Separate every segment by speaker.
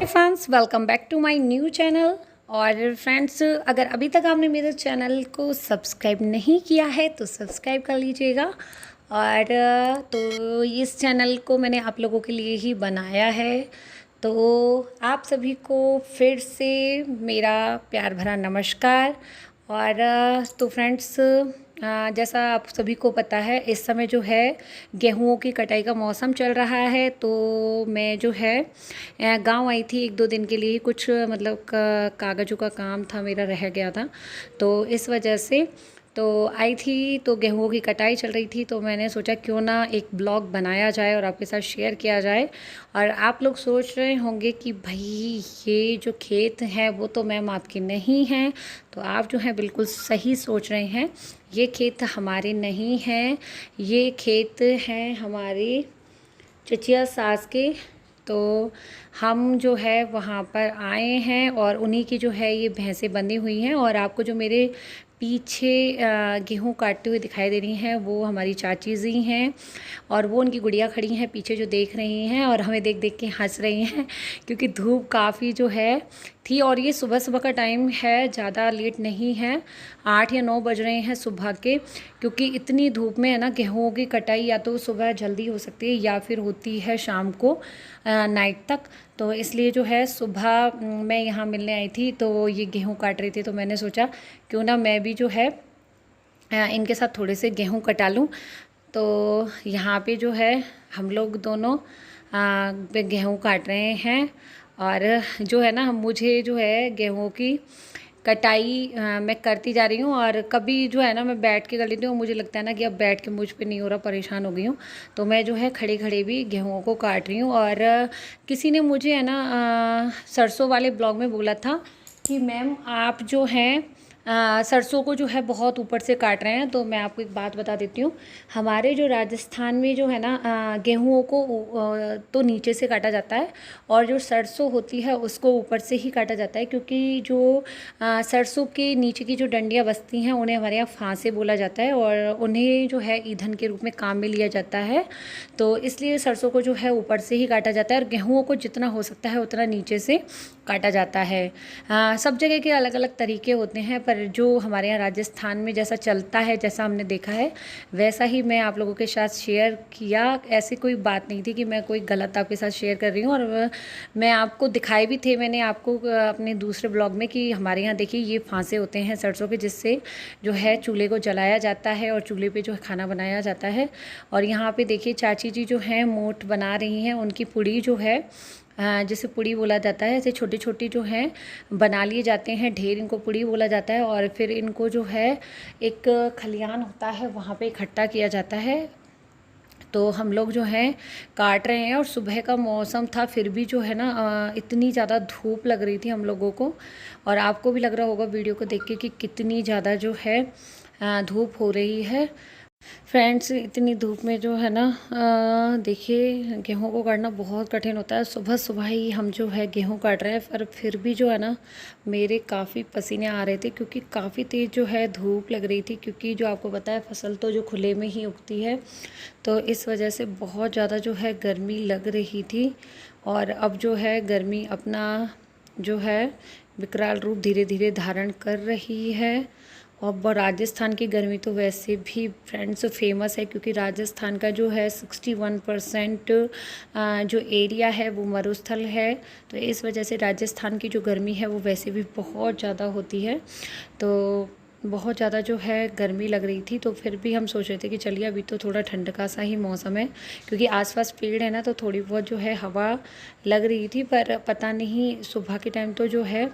Speaker 1: Friends, welcome back to my new channel. और friends, अगर अभी तक आपने मेरे चैनल को सब्सक्राइब नहीं किया है तो सब्सक्राइब कर लीजिएगा। और तो इस चैनल को मैंने आप लोगों के लिए ही बनाया है। तो आप सभी को फिर से मेरा प्यार भरा नमस्कार। और तो फ्रेंड्स, जैसा आप सभी को पता है, इस समय जो है गेहूं की कटाई का मौसम चल रहा है। तो मैं जो है गांव आई थी 1-2 दिन के लिए। कुछ मतलब कागज़ों का काम था, मेरा रह गया था, तो इस वजह से तो आई थी। तो गेहूं की कटाई चल रही थी, तो मैंने सोचा क्यों ना एक ब्लॉग बनाया जाए और आपके साथ शेयर किया जाए। और आप लोग सोच रहे होंगे कि भाई ये जो खेत है वो तो मैम आपके नहीं हैं। तो आप जो है बिल्कुल सही सोच रहे हैं। ये खेत हमारे नहीं हैं, ये खेत हैं हमारी चचिया सास के। तो हम जो है वहाँ पर आए हैं और उन्हीं की जो है ये भैंसें बंधी हुई हैं। और आपको जो मेरे पीछे गेहूं काटते हुए दिखाई दे रही हैं वो हमारी चाची जी हैं। और वो उनकी गुड़िया खड़ी हैं पीछे जो देख रही हैं और हमें देख देख के हंस रही हैं क्योंकि धूप काफ़ी जो है थी। और ये सुबह सुबह का टाइम है, ज़्यादा लेट नहीं है, 8 या 9 बज रहे हैं सुबह के। क्योंकि इतनी धूप में है ना, गेहूं की कटाई या तो सुबह जल्दी हो सकती है या फिर होती है शाम को नाइट तक। तो इसलिए जो है सुबह मैं यहाँ मिलने आई थी, तो ये गेहूं काट रही थी, तो मैंने सोचा क्यों ना मैं भी जो है इनके साथ थोड़े से गेहूं कटा लूँ। तो यहाँ पे जो है हम लोग दोनों गेहूं काट रहे हैं। और जो है ना, मुझे जो है गेहूं की कटाई मैं करती जा रही हूँ। और कभी जो है ना मैं बैठ के कर लेती हूँ, मुझे लगता है ना कि अब बैठ के मुझ पे नहीं हो रहा, परेशान हो गई हूँ। तो मैं जो है खड़े खड़े भी गेहूं को काट रही हूँ। और किसी ने मुझे है ना सरसों वाले ब्लॉग में बोला था कि मैम आप जो हैं सरसों को जो है बहुत ऊपर से काट रहे हैं। तो मैं आपको एक बात बता देती हूँ, हमारे जो राजस्थान में जो है ना गेहूँ को तो नीचे से काटा जाता है और जो सरसों होती है उसको ऊपर से ही काटा जाता है। क्योंकि जो सरसों के नीचे की जो डंडियाँ बचती हैं उन्हें हमारे यहाँ फांसे बोला जाता है और उन्हें जो है ईंधन के रूप में काम में लिया जाता है। तो इसलिए सरसों को जो है ऊपर से ही काटा जाता है और गेहूँ को जितना हो सकता है उतना नीचे से काटा जाता है। सब जगह के अलग अलग तरीके होते हैं, पर जो हमारे यहाँ राजस्थान में जैसा चलता है, जैसा हमने देखा है, वैसा ही मैं आप लोगों के साथ शेयर किया। ऐसी कोई बात नहीं थी कि मैं कोई गलत आपके साथ शेयर कर रही हूँ। और मैं आपको दिखाए भी थे, मैंने आपको अपने दूसरे ब्लॉग में, कि हमारे यहाँ देखिए ये फांसे होते हैं सरसों के, जिससे जो है चूल्हे को जलाया जाता है और चूल्हे पे जो है खाना बनाया जाता है। और यहाँ पे देखिए चाची जी जो हैं मोट बना रही हैं, उनकी पुड़ी जो है जिसे पुड़ी बोला जाता है, ऐसे छोटी छोटी जो हैं बना लिए जाते हैं ढेर, इनको पुड़ी बोला जाता है। और फिर इनको जो है एक खलियान होता है वहाँ पे इकट्ठा किया जाता है। तो हम लोग जो हैं काट रहे हैं और सुबह का मौसम था, फिर भी जो है ना इतनी ज़्यादा धूप लग रही थी हम लोगों को। और आपको भी लग रहा होगा वीडियो को देख के कि कितनी ज़्यादा जो है धूप हो रही है। फ्रेंड्स, इतनी धूप में जो है ना देखिए गेहूं को काटना बहुत कठिन होता है। सुबह सुबह ही हम जो है गेहूं काट रहे हैं, पर फिर भी जो है ना मेरे काफ़ी पसीने आ रहे थे क्योंकि काफ़ी तेज़ जो है धूप लग रही थी। क्योंकि जो आपको पता है फसल तो जो खुले में ही उगती है, तो इस वजह से बहुत ज़्यादा जो है गर्मी लग रही थी। और अब जो है गर्मी अपना जो है विकराल रूप धीरे धीरे धारण कर रही है। और राजस्थान की गर्मी तो वैसे भी फ्रेंड्स फेमस है, क्योंकि राजस्थान का जो है 61% जो एरिया है वो मरुस्थल है। तो इस वजह से राजस्थान की जो गर्मी है वो वैसे भी बहुत ज़्यादा होती है। तो बहुत ज़्यादा जो है गर्मी लग रही थी, तो फिर भी हम सोच रहे थे कि चलिए अभी तो थोड़ा ठंड का सा ही मौसम है, क्योंकि आसपास पेड़ है ना, तो थोड़ी बहुत जो है हवा लग रही थी। पर पता नहीं सुबह के टाइम तो जो है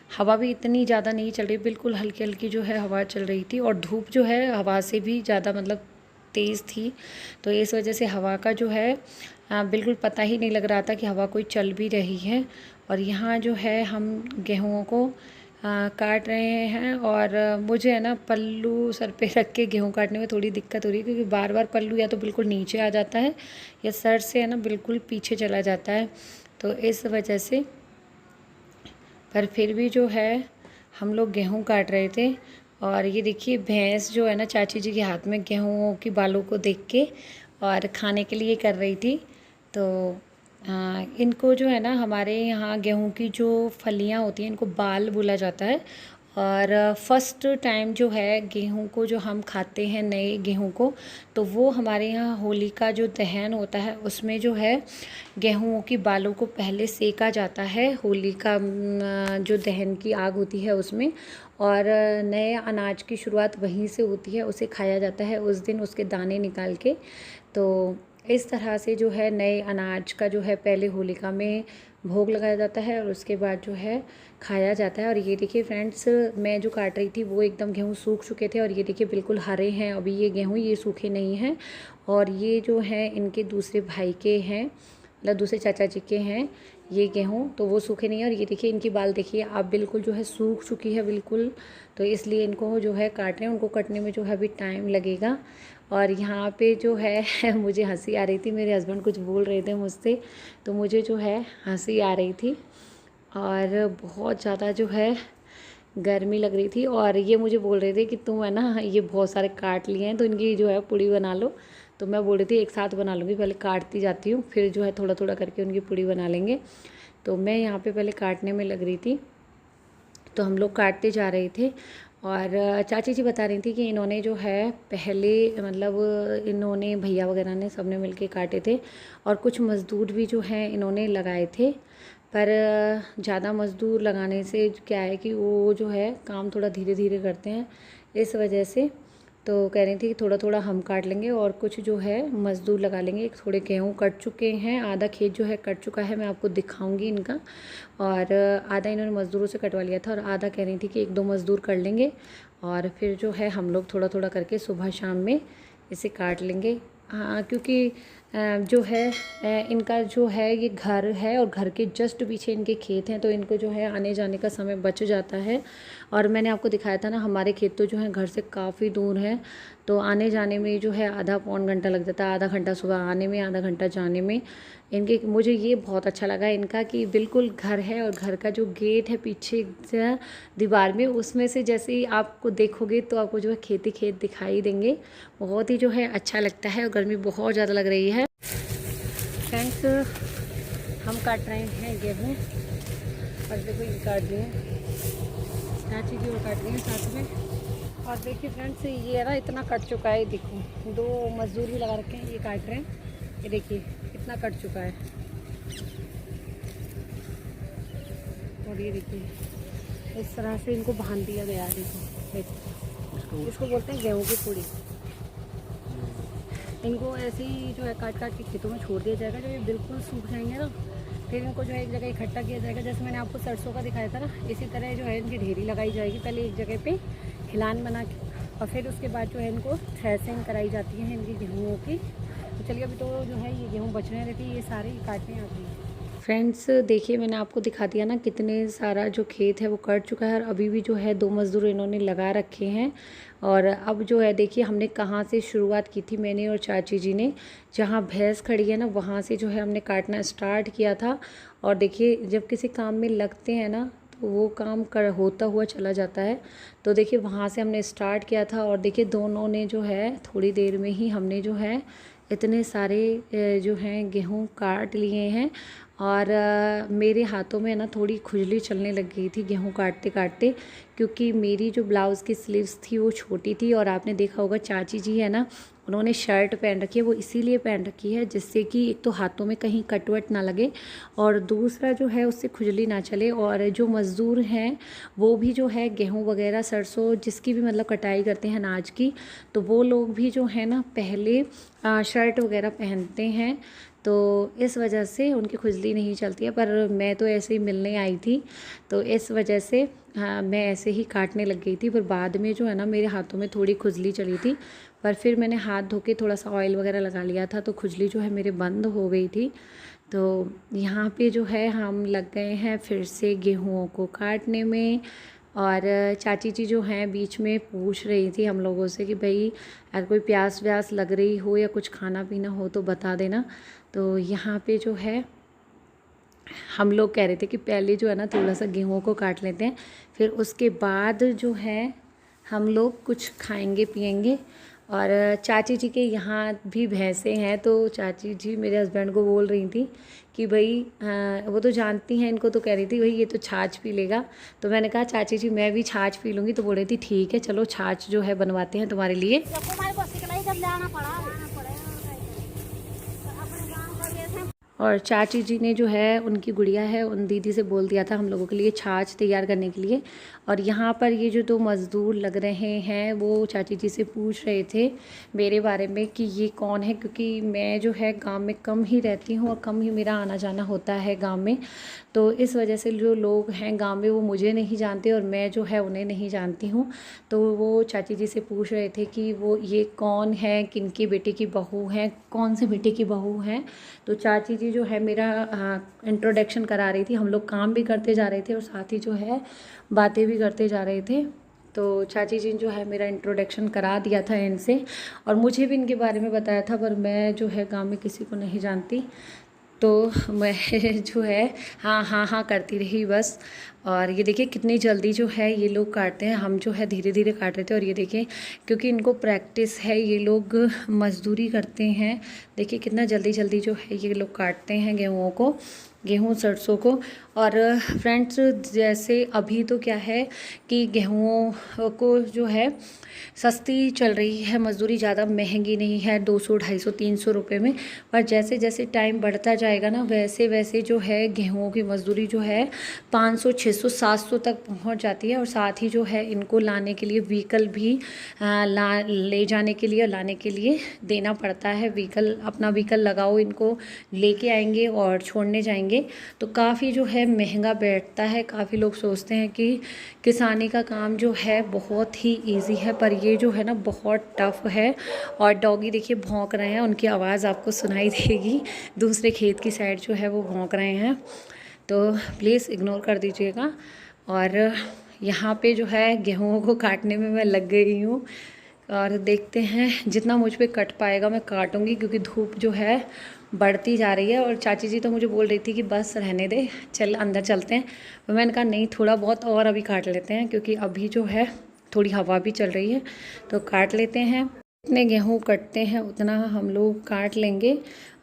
Speaker 1: हवा भी इतनी ज़्यादा नहीं चल रही, बिल्कुल हल्की हल्की जो है हवा चल रही थी। और धूप जो है हवा से भी ज़्यादा मतलब तेज़ थी। तो इस वजह से हवा का जो है बिल्कुल पता ही नहीं लग रहा था कि हवा कोई चल भी रही है। और यहाँ जो है हम गेहूँ को काट रहे हैं। और मुझे है ना पल्लू सर पे रख के गेहूँ काटने में थोड़ी दिक्कत हो रही है, क्योंकि बार बार पल्लू या तो बिल्कुल नीचे आ जाता है या सर से है ना बिल्कुल पीछे चला जाता है। तो इस वजह से, पर फिर भी जो है हम लोग गेहूं काट रहे थे। और ये देखिए भैंस जो है ना चाची जी के हाथ में गेहूं की बालों को देख के और खाने के लिए कर रही थी। तो इनको जो है ना हमारे यहाँ गेहूं की जो फलियां होती हैं इनको बाल बोला जाता है। और फर्स्ट टाइम जो है गेहूं को जो हम खाते हैं नए गेहूं को, तो वो हमारे यहाँ होली का जो दहन होता है उसमें जो है गेहूं की बालों को पहले सेका जाता है। होली का जो दहन की आग होती है उसमें, और नए अनाज की शुरुआत वहीं से होती है, उसे खाया जाता है उस दिन उसके दाने निकाल के। तो इस तरह से जो है नए अनाज का जो है पहले होलिका में भोग लगाया जाता है और उसके बाद जो है खाया जाता है। और ये देखिए फ्रेंड्स, मैं जो काट रही थी वो एकदम गेहूँ सूख चुके थे और ये देखिए बिल्कुल हरे हैं अभी ये गेहूँ, ये सूखे नहीं हैं। और ये जो है इनके दूसरे भाई के हैं, मतलब दूसरे चाचा जी के हैं ये गेहूँ, तो वो सूखे नहीं है। और ये देखिए इनकी बाल देखिए आप बिल्कुल जो है सूख चुकी है बिल्कुल, तो इसलिए इनको जो है काट रहे हैं। उनको कटने में जो है अभी टाइम लगेगा। और यहाँ पे जो है मुझे हंसी आ रही थी, मेरे हस्बैंड कुछ बोल रहे थे मुझसे, तो मुझे जो है हंसी आ रही थी और बहुत ज़्यादा जो है गर्मी लग रही थी। और ये मुझे बोल रहे थे कि तुम है ना ये बहुत सारे काट लिए हैं तो इनकी जो है पूड़ी बना लो। तो मैं बोल रही थी एक साथ बना लूँगी, पहले काटती जाती हूँ फिर जो है थोड़ा थोड़ा करके उनकी पूड़ी बना लेंगे। तो मैं यहाँ पे पहले काटने में लग रही थी, तो हम लोग काटते जा रहे थे। और चाची जी बता रही थी कि इन्होंने जो है पहले मतलब इन्होंने भैया वगैरह ने सबने मिलके काटे थे और कुछ मज़दूर भी जो हैं इन्होंने लगाए थे। पर ज़्यादा मज़दूर लगाने से क्या है कि वो जो है काम थोड़ा धीरे धीरे करते हैं, इस वजह से तो कह रही थी कि थोड़ा थोड़ा हम काट लेंगे और कुछ जो है मज़दूर लगा लेंगे। एक थोड़े गेहूँ कट चुके हैं, आधा खेत जो है कट चुका है, मैं आपको दिखाऊंगी इनका। और आधा इन्होंने मज़दूरों से कटवा लिया था और आधा कह रही थी कि एक दो मज़दूर कर लेंगे और फिर जो है हम लोग थोड़ा थोड़ा करके सुबह शाम में इसे काट लेंगे। हाँ, क्योंकि जो है इनका जो है ये घर है और घर के जस्ट पीछे इनके खेत हैं, तो इनको जो है आने जाने का समय बच जाता है। और मैंने आपको दिखाया था ना हमारे खेत तो जो है घर से काफ़ी दूर है, तो आने जाने में जो है आधा पौन घंटा लग जाता है, आधा घंटा सुबह आने में, आधा घंटा जाने में। इनके मुझे ये बहुत अच्छा लगा इनका कि बिल्कुल घर है और घर का जो गेट है पीछे से दीवार में, उसमें से जैसे ही आपको देखोगे तो आपको जो है खेत ही खेत दिखाई देंगे। बहुत ही जो है अच्छा लगता है और गर्मी बहुत ज़्यादा लग रही है। फ्रेंड्स, हम काट रहे हैं गेहूँ और देखो ये काट लिए चाची जी वो काट रही हैं साथ में। और देखिए फ्रेंड्स, ये ना इतना कट चुका है, देखो दो मज़दूर भी लगा रखे हैं, ये काट रहे हैं, ये देखिए इतना कट चुका है। और ये देखिए इस तरह से इनको बांध दिया गया है। देखो इसको बोलते हैं गेहूँ की पूड़ी। इनको ऐसे ही जो है काट काट के खेतों में छोड़ दिया जाएगा, जब ये बिल्कुल सूख जाएंगे ना फिर इनको जो है एक जगह इकट्ठा किया जाएगा। जैसे मैंने आपको सरसों का दिखाया था ना, इसी तरह जो है इनकी ढेरी लगाई जाएगी पहले एक जगह पे खिलान बना के, और फिर उसके बाद जो है इनको थ्रेसिंग कराई जाती है इनकी गेहूँ की। तो चलिए अभी तो जो है ये गेहूँ बच रहे रहती है, ये सारे काटने आते हैं। फ्रेंड्स देखिए मैंने आपको दिखा दिया ना कितने सारा जो खेत है वो कट चुका है और अभी भी जो है दो मज़दूर इन्होंने लगा रखे हैं। और अब जो है देखिए हमने कहाँ से शुरुआत की थी, मैंने और चाची जी ने, जहाँ भैंस खड़ी है ना वहाँ से जो है हमने काटना स्टार्ट किया था। और देखिए जब किसी काम में लगते हैं ना तो वो काम कर होता हुआ चला जाता है। तो देखिए वहाँ से हमने स्टार्ट किया था और देखिए दोनों ने जो है थोड़ी देर में ही हमने जो है इतने सारे जो हैं गेहूँ काट लिए हैं। और मेरे हाथों में ना थोड़ी खुजली चलने लग गई थी गेहूँ काटते काटते, क्योंकि मेरी जो ब्लाउज़ की स्लीव्स थी वो छोटी थी। और आपने देखा होगा चाची जी है ना, उन्होंने शर्ट पहन रखी है, वो इसीलिए पहन रखी है जिससे कि एक तो हाथों में कहीं कटवट ना लगे और दूसरा जो है उससे खुजली ना चले। और जो मज़दूर हैं वो भी जो है गेहूँ वगैरह सरसों जिसकी भी मतलब कटाई करते हैं अनाज की, तो वो लोग भी जो है ना पहले शर्ट वगैरह पहनते हैं, तो इस वजह से उनकी खुजली नहीं चलती है। पर मैं तो ऐसे ही मिलने आई थी तो इस वजह से मैं ऐसे ही काटने लग गई थी। पर बाद में जो है ना मेरे हाथों में थोड़ी खुजली चली थी, पर फिर मैंने हाथ धो के थोड़ा सा ऑयल वगैरह लगा लिया था तो खुजली जो है मेरे बंद हो गई थी। तो यहाँ पे जो है हम लग गए हैं फिर से गेहूँ को काटने में। और चाची जी जो हैं बीच में पूछ रही थी हम लोगों से कि भाई अगर कोई प्यास व्यास लग रही हो या कुछ खाना पीना हो तो बता देना। तो यहाँ पे जो है हम लोग कह रहे थे कि पहले जो है ना थोड़ा सा गेहूँ को काट लेते हैं, फिर उसके बाद जो है हम लोग कुछ खाएंगे पिएंगे। और चाची जी के यहाँ भी भैंसें हैं, तो चाची जी मेरे हस्बैंड को बोल रही थी कि भाई वो तो जानती हैं इनको, तो कह रही थी भाई ये तो छाछ पी लेगा। तो मैंने कहा चाची जी मैं भी छाछ पी लूँगी। तो बोल रही थी ठीक है चलो छाछ जो है बनवाते हैं तुम्हारे लिए। और चाची जी ने जो है उनकी गुड़िया है उन दीदी से बोल दिया था हम लोगों के लिए छाछ तैयार करने के लिए। और यहाँ पर ये जो 2 मज़दूर लग रहे हैं वो चाची जी से पूछ रहे थे मेरे बारे में कि ये कौन है, क्योंकि मैं जो है गांव में कम ही रहती हूँ और कम ही मेरा आना जाना होता है गांव में। तो इस वजह से जो लोग हैं गांव में वो मुझे नहीं जानते और मैं जो है उन्हें नहीं जानती हूँ। तो वो चाची जी से पूछ रहे थे कि वो ये कौन है, किनकी बेटे की बहू हैं, कौन से बेटे की बहू हैं। तो चाची जी जो है मेरा इंट्रोडक्शन करा रही थी। हम लोग काम भी करते जा रहे थे और साथ ही जो है बातें भी करते जा रहे थे। तो चाची जी जो है मेरा इंट्रोडक्शन करा दिया था इनसे और मुझे भी इनके बारे में बताया था, पर मैं जो है गांव में किसी को नहीं जानती। तो मैं जो है हाँ हाँ हाँ करती रही बस। और ये देखिए कितनी जल्दी जो है ये लोग काटते हैं, हम जो है धीरे धीरे काट रहे थे। और ये देखिए क्योंकि इनको प्रैक्टिस है, ये लोग मजदूरी करते हैं। देखिए कितना जल्दी जल्दी जो है ये लोग काटते हैं गेहूँ को, गेहूँ सरसों को। और फ्रेंड्स जैसे अभी तो क्या है कि गेहूँ को जो है सस्ती चल रही है, मज़दूरी ज़्यादा महंगी नहीं है 200 250 300 रुपये में। पर जैसे जैसे टाइम बढ़ता जाएगा ना वैसे वैसे जो है गेहूँ की मज़दूरी जो है 500 600 700 तक पहुंच जाती है। और साथ ही जो है इनको लाने के लिए व्हीकल भी ले जाने के लिए लाने के लिए देना पड़ता है। व्हीकल अपना व्हीकल लगाओ, इनको लेके आएंगे और छोड़ने जाएंगे, तो काफ़ी जो है महंगा बैठता है। काफ़ी लोग सोचते हैं कि किसानी का काम जो है बहुत ही इजी है, पर ये जो है ना बहुत टफ है। और डॉगी देखिए भौंक रहे हैं, उनकी आवाज़ आपको सुनाई देगी, दूसरे खेत की साइड जो है वो भौंक रहे हैं, तो प्लीज़ इग्नोर कर दीजिएगा। और यहाँ पे जो है गेहूँ को काटने में मैं लग गई हूँ और देखते हैं जितना मुझ पे कट पाएगा मैं काटूँगी, क्योंकि धूप जो है बढ़ती जा रही है। और चाची जी तो मुझे बोल रही थी कि बस रहने दे, चल अंदर चलते हैं। तो मैंने कहा नहीं थोड़ा बहुत और अभी काट लेते हैं, क्योंकि अभी जो है थोड़ी हवा भी चल रही है, तो काट लेते हैं। जितने गेहूँ कटते हैं उतना हम लोग काट लेंगे।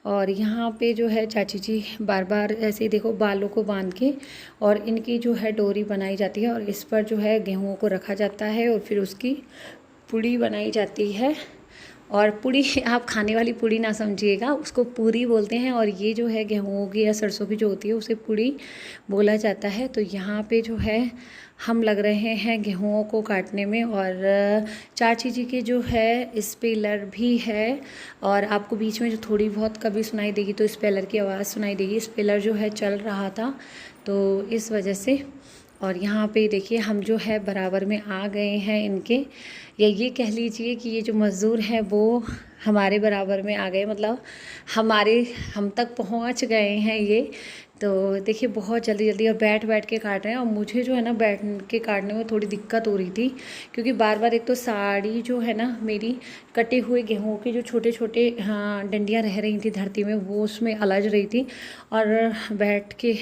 Speaker 1: और यहाँ पे जो है चाची जी बार बार ऐसे ही देखो बालों को बांध के और इनकी जो है डोरी बनाई जाती है और इस पर जो है गेहूँ को रखा जाता है और फिर उसकी पूड़ी बनाई जाती है। और पूड़ी आप खाने वाली पूड़ी ना समझिएगा, उसको पूरी बोलते हैं। और ये जो है गेहूँ की या सरसों की जो होती है उसे पूड़ी बोला जाता है। तो यहाँ पे जो है हम लग रहे हैं गेहूँ को काटने में। और चाची जी के जो है स्पेलर भी है, और आपको बीच में जो थोड़ी बहुत कभी सुनाई देगी तो स्पेलर की आवाज़ सुनाई देगी। स्पेलर जो है चल रहा था तो इस वजह से। और यहाँ पे देखिए हम जो है बराबर में आ गए हैं इनके, या ये कह लीजिए कि ये जो मज़दूर हैं वो हमारे बराबर में आ गए, मतलब हम तक पहुँच गए हैं ये। तो देखिए बहुत जल्दी जल्दी और बैठ बैठ के काट रहे हैं। और मुझे जो है ना बैठ के काटने में थोड़ी दिक्कत हो रही थी, क्योंकि बार बार एक तो साड़ी जो है ना मेरी कटे हुए गेहूँ के जो छोटे छोटे डंडियाँ रह रही थी धरती में, वो उसमें अलझ रही थी। और बैठ के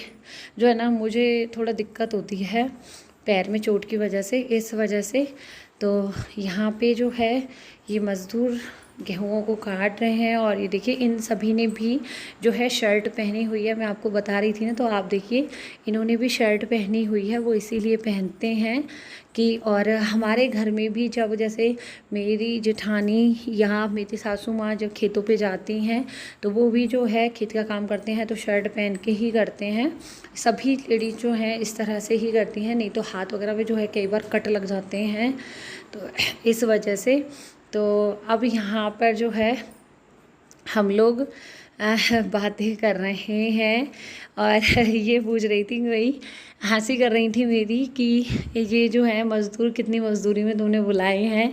Speaker 1: जो है ना मुझे थोड़ा दिक्कत होती है पैर में चोट की वजह से, इस वजह से। तो यहाँ पे जो है ये मज़दूर गेहूँ को काट रहे हैं। और ये देखिए इन सभी ने भी जो है शर्ट पहनी हुई है, मैं आपको बता रही थी ना, तो आप देखिए इन्होंने भी शर्ट पहनी हुई है, वो इसीलिए पहनते हैं कि। और हमारे घर में भी जब जैसे मेरी जेठानी या मेरी सासू माँ जब खेतों पे जाती हैं तो वो भी जो है खेत का काम करते हैं तो शर्ट पहन के ही करते हैं। सभी लेडीज जो हैं इस तरह से ही करती हैं, नहीं तो हाथ वगैरह में जो है कई बार कट लग जाते हैं, तो इस वजह से। तो अब यहाँ पर जो है हम लोग बातें कर रहे हैं और ये पूछ रही थी, वही हंसी कर रही थी मेरी कि ये जो है मज़दूर कितनी मज़दूरी में तुमने बुलाए हैं।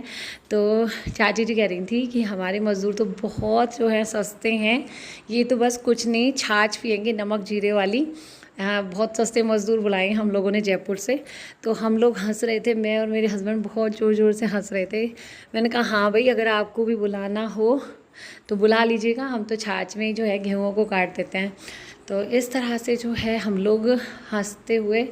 Speaker 1: तो चाची जी कह रही थी कि हमारे मज़दूर तो बहुत जो है सस्ते हैं, ये तो बस कुछ नहीं छाछ पियेंगे नमक जीरे वाली, बहुत सस्ते मज़दूर बुलाए हैं हम लोगों ने जयपुर से। तो हम लोग हंस रहे थे, मैं और मेरे हस्बैंड बहुत ज़ोर ज़ोर से हंस रहे थे। मैंने कहा हाँ भाई अगर आपको भी बुलाना हो तो बुला लीजिएगा, हम तो छाछ में ही जो है गेहूँ को काट देते हैं। तो इस तरह से जो है हम लोग हंसते हुए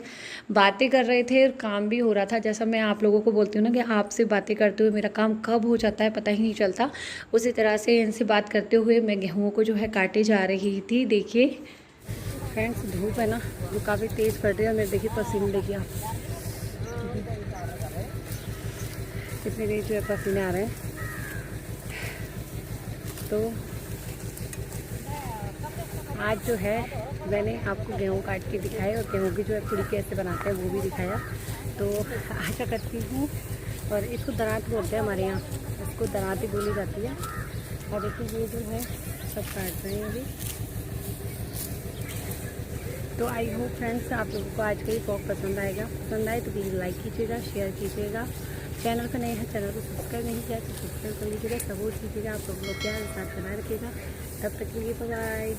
Speaker 1: बातें कर रहे थे और काम भी हो रहा था। जैसा मैं आप लोगों को बोलती हूँ ना कि आपसे बातें करते हुए मेरा काम कब हो जाता है पता ही नहीं चलता, उसी तरह से इनसे बात करते हुए मैं गेहूँ को जो है काटे जा रही थी। देखिए फ्रेंड्स, धूप है ना जो काफ़ी तेज़ पड़ रही है। मेरे देखिए पसीने, देखिए आप कितने तेज जो है पसीने आ रहे हैं। तो आज जो है मैंने आपको गेहूँ काट के दिखाए और गेहूँ की जो है पूड़ी कैसे बनाते हैं वो भी दिखाया। तो आशा करती हूँ, और इसको दरात बोलते हैं हमारे यहाँ, इसको दरात ही बोली जाती है। और देखिए ये जो है सब काट रहे हैं अभी। तो आई होप फ्रेंड्स आप लोगों को आज का ये व्लॉग पसंद आएगा। पसंद आए तो प्लीज़ लाइक कीजिएगा, शेयर कीजिएगा। चैनल पर नए हैं, चैनल को सब्सक्राइब नहीं किया तो सब्सक्राइब कर लीजिएगा, सपोर्ट कीजिएगा। आप लोगों को प्यार साथ बना रखिएगा। तब तक के लिए बाय।